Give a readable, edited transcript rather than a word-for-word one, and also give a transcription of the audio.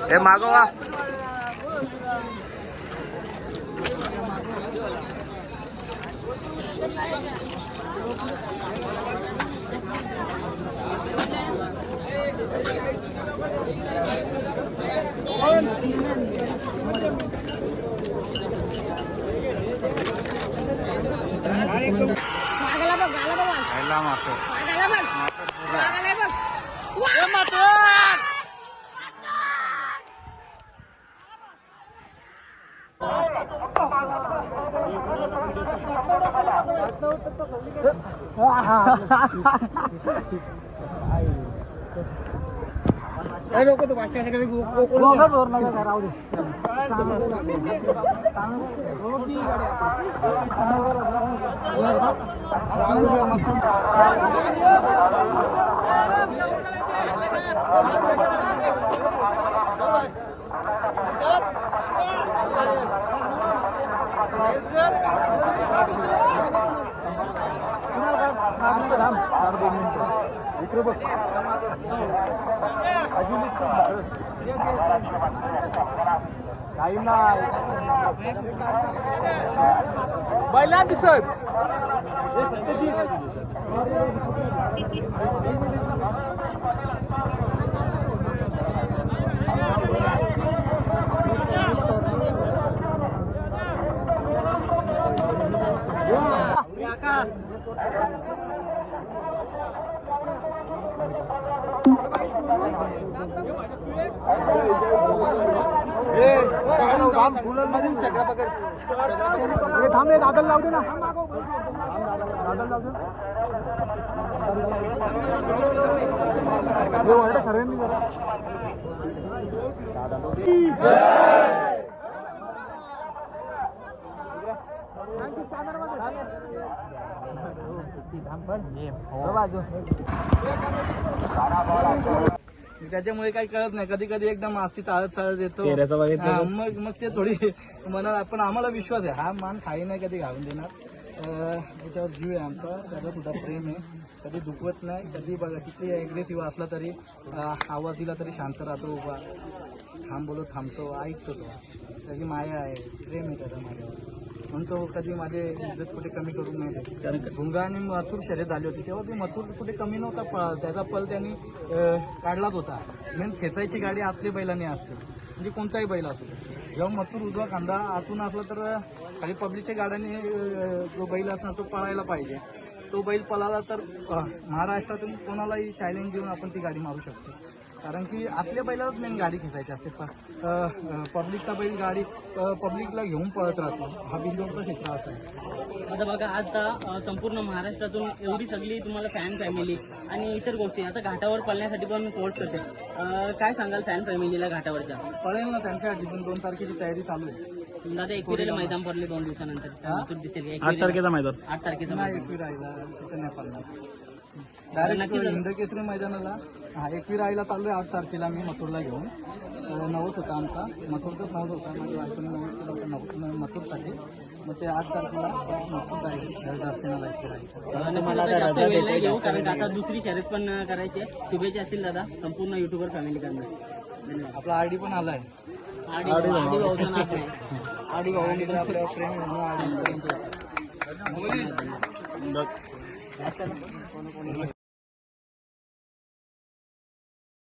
हे मागवा लोक तो भाषा काही नाही बैला दिसत थांबे दादल लावू दे ना दादल लावू दे सर्वांनी त्याच्यामुळे काही कळत नाही, कधी कधी एकदम मास्ती चाळत येतो मग ते थोडी मनात पण आम्हाला विश्वास आहे हा मान खाई नाही कधी घालून देणार. त्याच्यावर जीव आहे आमचा, त्याचा सुद्धा प्रेम आहे, कधी दुखवत नाही, कधी बघा किती ॲग्रेसिव्ह असला तरी आवाज दिला तरी शांत राहतो, उभा थांब बोलत थांबतो, ऐकतो तो, त्याची माया आहे, प्रेम आहे त्याचा माझ्यावर, म्हणून तो कधी माझे इज्जत कुठे कमी करून नाही देत. कारण भुंगा आणि मथुर शर्यत झाली होती तेव्हा ती मथुर कुठे कमी नव्हता, त्याचा पल त्यांनी काढलाच होता. मेन खेचायची गाडी आतली बैलांनी असते, म्हणजे कोणताही बैल असतो. जेव्हा मथुर उजवा खांदा आतून असला तर खाली पब्लिकच्या गाड्याने जो बैल असणार तो पळायला पाहिजे. तो बैल पळाला तर महाराष्ट्रातून कोणालाही चॅलेंज देऊन आपण ती गाडी मारू शकतो. कारण की आतल्या बैलालाच मेन गाडी खेचायची असते. पब्लिकचा बैल गाडी पब्लिकला घेऊन पळत राहतो, हा बिंदूचा क्षेत्र असतो. आता बघा आता संपूर्ण महाराष्ट्रातून एवढी सगळी तुम्हाला फॅन फॅमिली आणि इतर गोष्टी आता घाटावर पळण्यासाठी पण पोस्ट करते, काय सांगाल फॅन फॅमिलीला घाटावरच्या? पळेल ना त्यांच्यासाठी पण 2 तारखेची तयारी चालू आहे. दादा एकविरेला मैदान पडले 2 दिवसानंतर दिसेल 8 तारखेचा मैदान 8 तारखेचा नाही, एकवीर राहिला तिथे नाही पडणार. डायरेक्ट हिंदकेसरी मैदानाला एकवीर राहिला चालू आहे. 8 तारखेला मी मथुरला घेऊन नवस होता आमचा, मथुरचाच नवस होता, माझ्या बायकोने नवस केला होता मथुरसाठी. मग ते 8 तारखेला मथुर जाईल दर्शनाला घेऊ, कारण आता दुसरी शर्यत पण करायची आहे. शुभेच्छा असतील दादा संपूर्ण युट्यूबर फॅमिली करणार. धन्यवाद. आपला आरडी पण आलाय, आरडी भाऊ आपल्या प्रेम म्हणून